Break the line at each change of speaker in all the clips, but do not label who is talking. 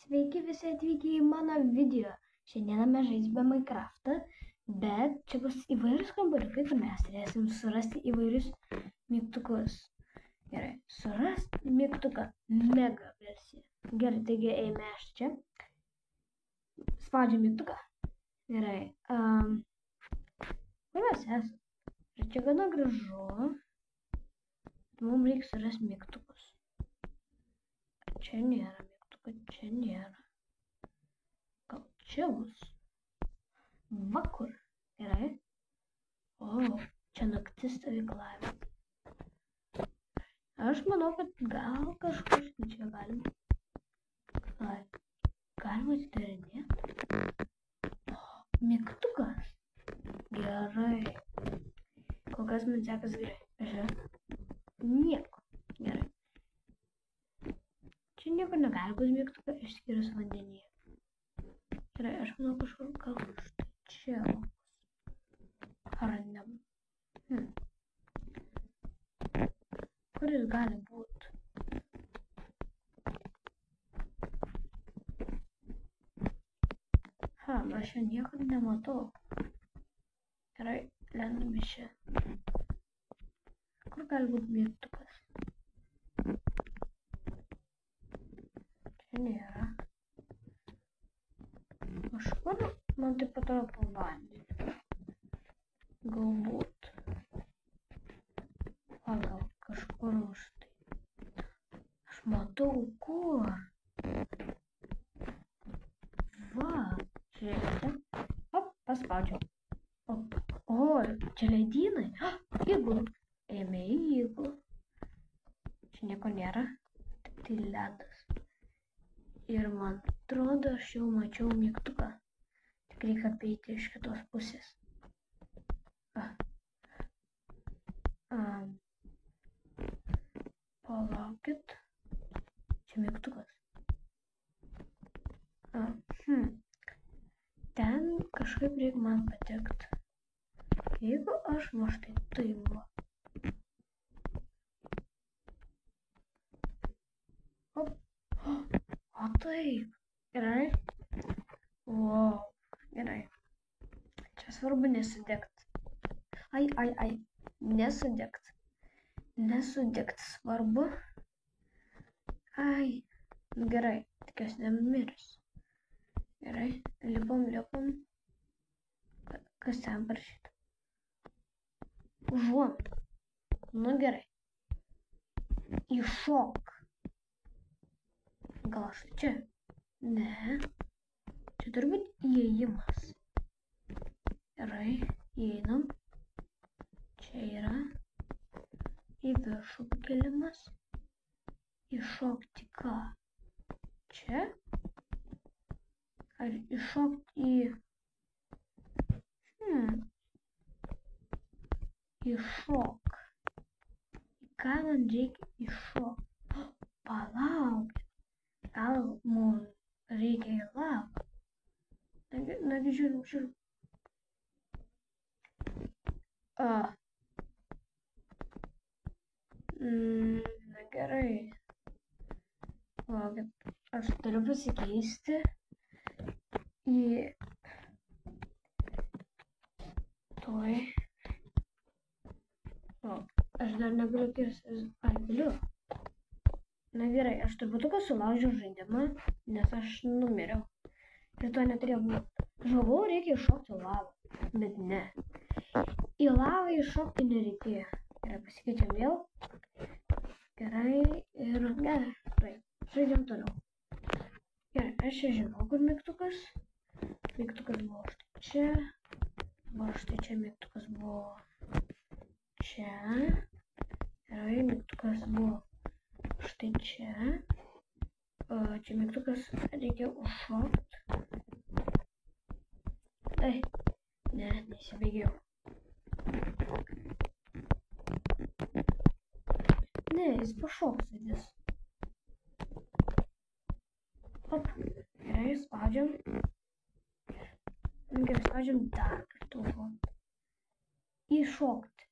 Sveiki visi atvykę į mano video. Šiandieną mes žaisime Minecraftą, bet čia bus įvairius kambariukai, kur mes turėsim surasti įvairius mygtukus. Gerai, surasti mygtuką mega versiją. Gerai, taigi eime aš čia. Spaudžiu mygtuką. Gerai, kur mes esame? Ir čia gana gražu. Mums reikia surasti mygtukus. Čia nėra mygtuko, čia nėra. Gal čia bus? Va kur? Gerai. O, čia naktis stovyklavimo. Aš manau, kad gal kažkur čia galima. Galima atidarinėti. Mygtukas. Gerai. Kol kas man sekas gerai. Nieko. Gerai. Čia nieko negali būti mygtuką išskyrus vandenyje. Gerai, aš manau kažkur gal štai čia bus. Ar ne? Kur jis gali būti? Aš čia nieko nematau. Gerai, lendame čia. Kur gali būti mygtukas? Čia nėra. Kažkur man taip atrodo po vandeniu. Galbūt. Gal kažkur už tai. Aš matau kur. Va. Žiūrėkite. Paspaudžiau. O, čia ledynai. Įgulų. Ėmė į įgulų. Čia nieko nėra. Tik tai ledas. Ir man atrodo, aš jau mačiau mygtuką. Tik reikia apeiti iš kitos pusės. Palaukit. Čia mygtukas. Ten kažkaip reikia man patekti. Jeigu aš va štai taip va. O taip. Gerai. Wow. Gerai. Čia svarbu nesudegti. Ai. Nesudegti. Nesudegti svarbu. Ai. Nu gerai. Tikiuosi nenumirs. Gerai. Lipam. Kas ten parašyta? Užuomina. Nu gerai. Įšok. Gal štai čia? Ne. Čia turbūt įėjimas. Gerai. Įeinam. Čia yra. Į viršų pakelimas. Įšokti ką? Čia? Ar įšokti į... Įšok. Į ką man reikia įšokti? Palauk. Gal mums reikia į lavą? Nagi žiūrim. Na gerai. Palaukit, aš turiu pasikeisti į... Tuoj. Aš dar negaliu kirstis. Galiu. Na gerai, aš turbūt sulaužiau žaidimą, nes aš numiriau. Ir to neturėjau būti. Žalvau, reikia iššokti lavą. Bet ne. Į lavą iššokti nereikėjo. Gerai, pasikeičiam vėl. Gerai, ir gerai. Žaidžiam toliau. Gerai, aš čia žinau, kur mygtukas. Mygtukas buvo štai čia. Va štai čia mygtukas buvo čia. Gerai, mygtukas buvo štai čia. Čia mygtukas reikia užšokti. Ai, ne, nesibaigiau. Ne, jis pašoks vidis. Op, gerai, spaudžiam. Gerai, spaudžiam dar kartu. Įšokti.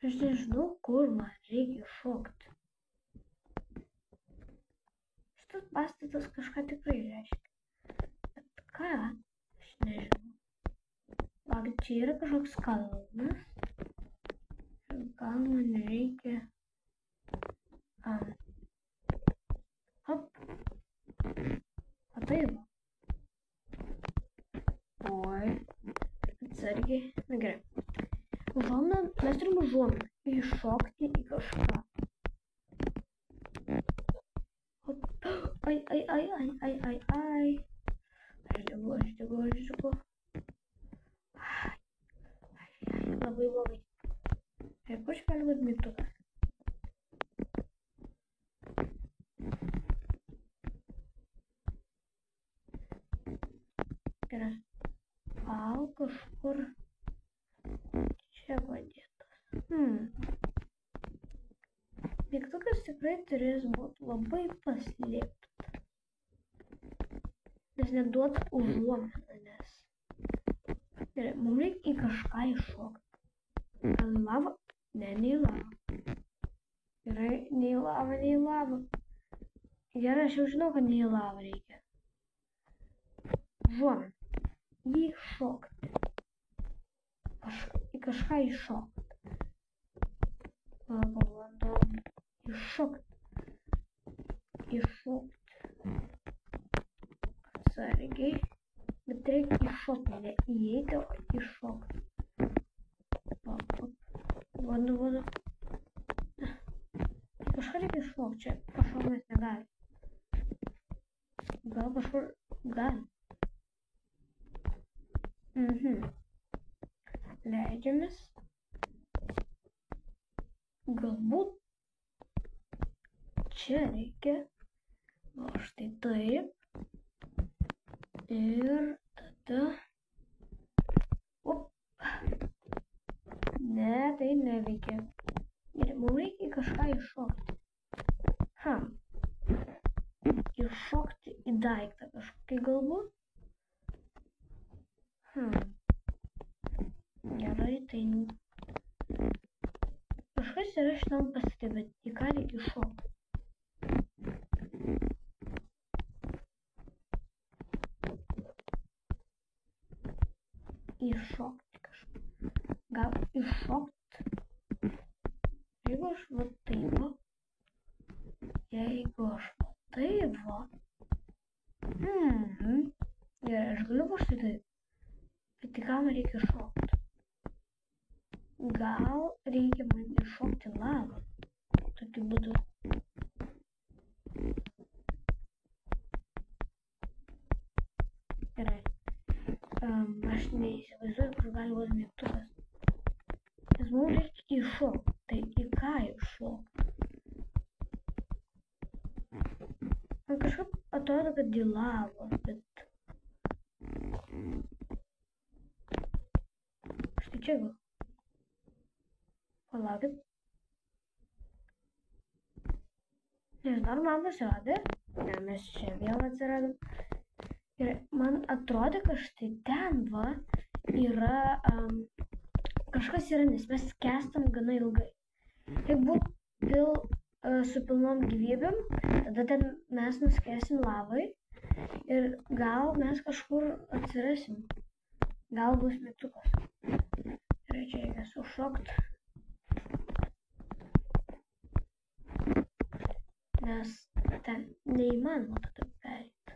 Aš nežinau, kur man reikia šokti. pastatas kažką tikrai reiškia. Bet ką? Aš nežinau. Gal čia yra kažkoks kalnas? Gal man reikia... Hop. O tai va. Oi. Atsargiai. Na gerai. Užuominą, mes turim užuominą. Įšokti į kažką. Hop. Ai. Aš degu. Labai blogai. Ir kur čia gali būti mygtukas? Gerai. Gal kažkur čia padėtas. Mygtukas tikrai turės būti labai paslėptas. Nes neduot užuominą, nes... Gerai, mums reikia į kažką įšokti. Gal į lavą? Ne, ne į lavą. Gerai, ne į lavą. Gerai, aš jau žinau, kad ne į lavą reikia. Užuominą. Įšokti. Į kažką įšokti. Pabandom įšokti. Atsargiai. Bet reikia įšokti, ne įeiti, o įšokti. Vadu. Kažką reikia iššokti, čia kažkur mes negalim. Gal kažkur galim. Leidžiamės. Galbūt čia reikia. O štai taip. Ir tada... Ne, tai neveikia. Ir mums reikia į kažką įšokti. Įšokti į daiktą kažkokį galbūt. Gerai, tai... Kažkas yra šitam pastate, bet į ką reikia įšokti? Įšokti kažką. Gal įšokti? Jeigu aš va taip va. Gerai, aš galiu paštai taip. Bet į ką man reikia šokti? Gal reikia man iššokti lavą? Tokiu būdu. Gerai. Aš neįsivaizduoju, kur gali būti mygtukas. Nes mums reikia iššokti. Tai į ką iššokti? Man kažkaip atrodo, kad į lavą, bet... Štai čia gal. Palaukit. Nežinau, ar man pasirodė? Ne, mes čia vėl atsiradom. Ir man atrodo, kad štai ten va yra... kažkas yra, nes mes skęstam gana ilgai. Jeigu būtų su pilnom gyvybėm, tada ten mes nuskęsim lavai ir gal mes kažkur atsirasim. Gal bus mygtukas. Ir čia reikia sušokt. Nes ten neįmanoma tada pereit.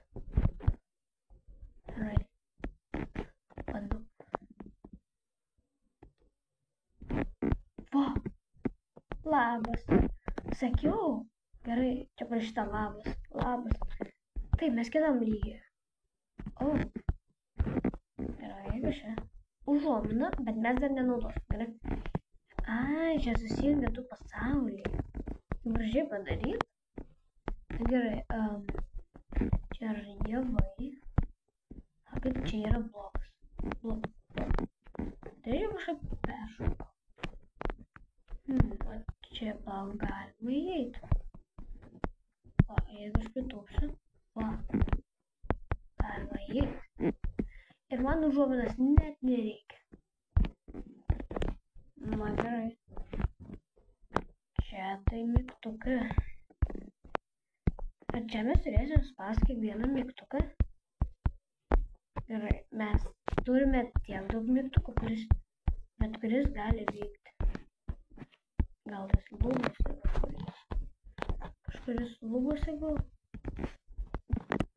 Gerai. Bandau. Va! Labas. Sakiau. Gerai, čia parašyta labas. Labas. Taip, mes kitam lygyje. O. Gerai, jeigu čia. Užuomina, bet mes dar nenaudosim. Gerai. Ai, čia susijungia du pasauliai. Gražiai padaryt. Gerai, čia yra javai. Kaip čia yra blokas. Tai jau kažkaip peršoko. O čia gal galima įeiti. O, jeigu aš pritūpsiu. O, galima įeiti. Ir man užuominas net nereikia. Man gerai. Čia tai mygtukai. Ar čia mes turėsime spausti kiekvieną mygtuką. Gerai, mes turime tiek daug mygtukų, bet kuris gali vykti. Gal tas lubose kažkuris lubose gal?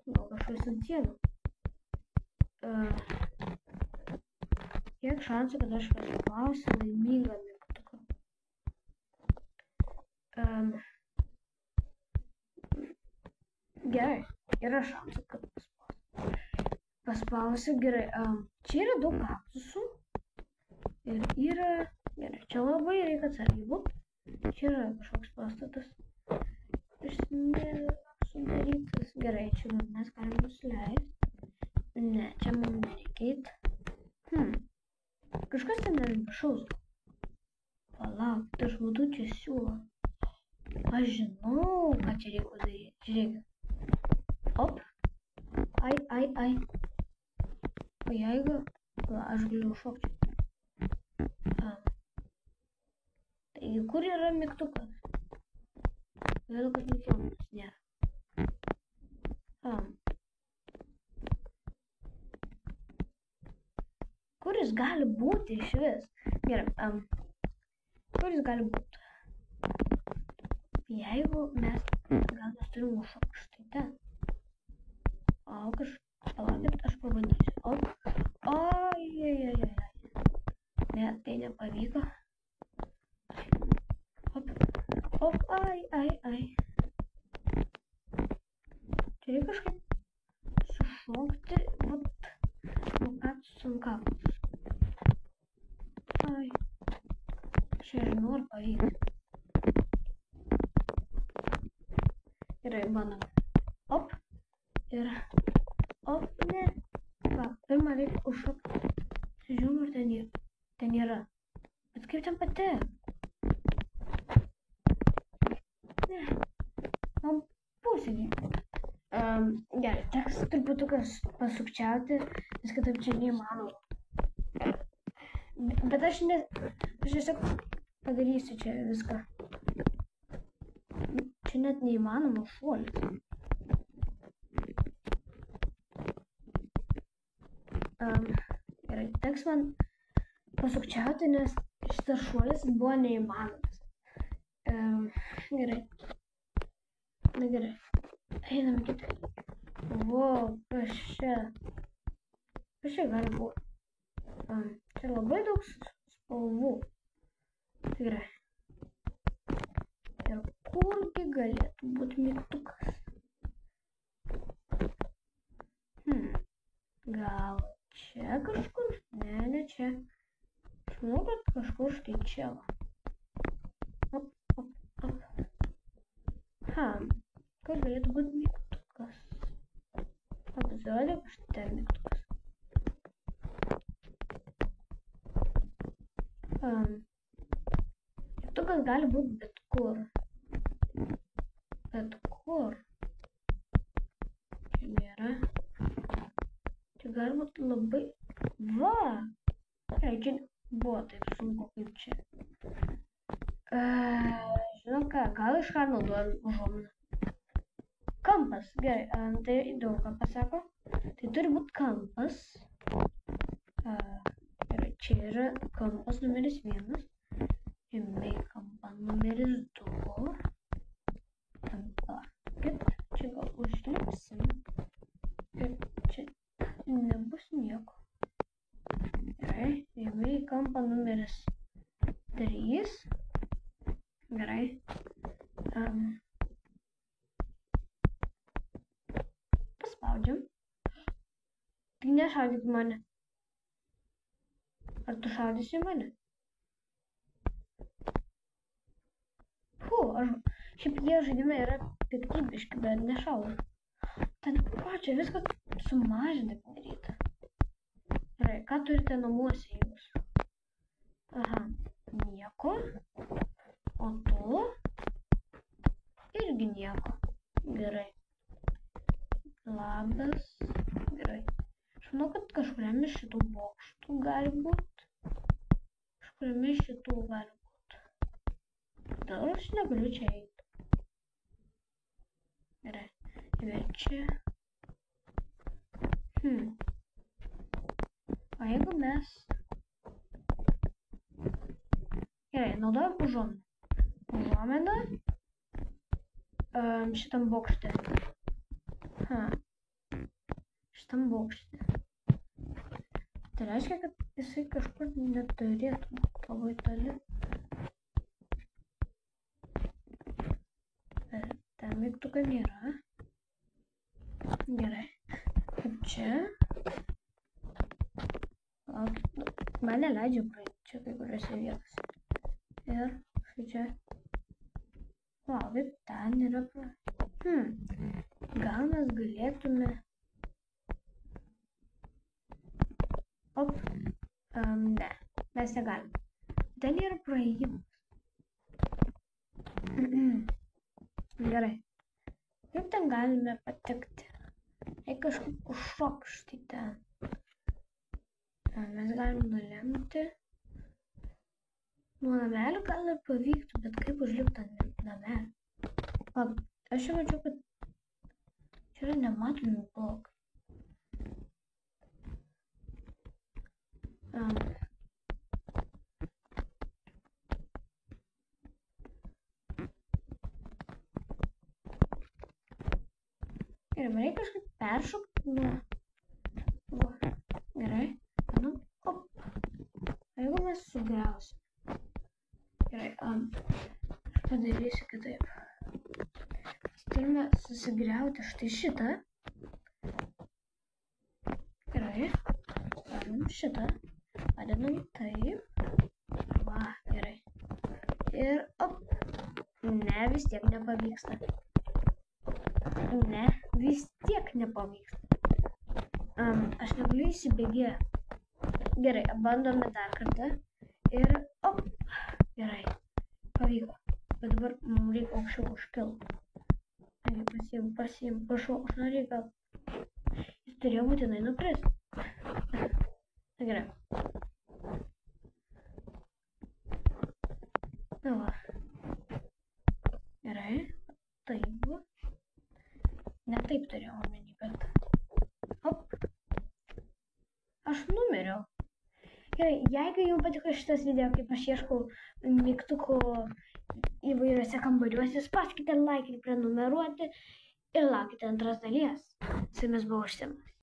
Gal kažkuris ant sienų? Kiek šansų, kad aš paspausiu laimingą mygtuką? Gerai, yra šansų, kad paspausiu. Gerai, čia yra daug kaktusų. Ir yra, gerai, čia labai reikia atsargiai būt. Čia yra kažkoks pastatas. Sudarytas. Gerai, čia mes galime nusileisti. Ne, čia mums nereikėt. Kažkas ten nerimšaus. Palauk, aš būtų čia siūlo. Aš žinau, ką čia reikia daryti. Žiūrėk. Op. Ai. O jeigu... aš galiu šokti. Taigi, kur yra mygtukas? Vėl kad nufilmas, ne. Kuris gali būti iš vis? Gerai, kuris gali būti? Jeigu mes turim užšokti štai ten. Palaukit, aš pabandysiu. Ai. Ne, tai nepavyko. Ai. Čia reikia kažkaip sušokti, kaktus ant kaktus. Ai. Aš nežinau, ar pavyks. Gerai, bandom. Ir ne. Va, pirmą reikia užšokti. Žiūrėjau, ar ten yra. Bet kaip ten patek? Ne. Man pusė. Gerai, teks truputukas pasukčiauti, nes kitaip čia neįmanoma. Bet aš tiesiog padarysiu čia viską. Čia net neįmanoma šuolis. Gerai, teks man pasukčiauti, nes šitas šuolis buvo neįmanomas. Gerai. Na gerai. Einam kitaip. Kas čia gali būti? Čia labai daug spalvų. Gerai. Ir kurgi galėtų būti mygtukas? Gal čia kažkur? Ne čia. Aš manau, kad kažkur štai čia. Kur galėtų būti mygtukas? Apzodė, štai mygtukas. Mygtukas gali būti bet kur. Čia nėra. Čia gali būti labai... Va! Čia buvo taip sunku kaip čia. Žinau ką, gal iš ką naudojam užuominą. Kampas, gerai, tai daug ką pasako. Tai turi būti kampas. Gerai, čia yra kampas numeris 1. Ėmė kampą numeris 2. Čia gal užlipsim. Ir čia nebus nieko. Gerai, ėmė kampą numeris 3. Gerai. Paspaudžiam. Tik nešaudyk mane. Ar tu šaudysi mane? Šiaip jie žaidime yra piktybiški, bet nešaudo. Ten, čia viskas sumažinti padaryta. Gerai, ką turite namuose jūs? Nieko. O tu? Irgi nieko. Gerai. Labas. Gerai. Aš manau, kad kažkuriam iš šitų bokštų gali būti. Dar aš negaliu čia eiti. Gerai. apverčia. O jeigu mes... Gerai, naudojam užuomeną šitam bokšte. Šitam bokšte. Tai reiškia, kad jisai kažkur neturėtų labai toli. Ten mygtuko nėra. Gerai. Kaip čia? Man neleidžia praeiti čia kai kuriuose vietose. Ir štai čia. Kaip ten yra praeiti. Gal mes galėtume... Ne, mes negalim. Ten yra praėjimas. Gerai. Kaip ten galime patekti? Jei kažkaip užšokšti ten. Mes galim nulemti. Nuo namelio gal ir pavyktų, bet kaip užlipti ant namelio? Aš jau mačiau, kad čia yra nematomi blokai. Ir man reikia kažkaip peršokti nuo... Gerai. Jeigu mes sugriausim. Gerai, aš padarysiu kitaip. Mes turime susigriauti štai šitą. Gerai. Padedam šitą. Padedam taip. Gerai. Ir Ne, vis tiek nepavyksta. Ne, vis tiek nepavyksta. Aš negaliu įsibėgėti. Gerai, bandome dar kartą. Ir gerai, pavyko. Bet dabar mums reikia aukščiau užkilti. Pasiim, prašau, aš norėjau gal. Jis turėjo būtinai nukrist. Gerai. Gerai, taip. Ne taip turėjau omeny, bet... Aš numiriau. Gerai, jeigu jums patiko šitas video, kaip aš ieškau mygtukų įvairiuose kambariuose, spauskite like ir prenumeruoti ir laukite antros dalies. Su jumis buvau aš Simas.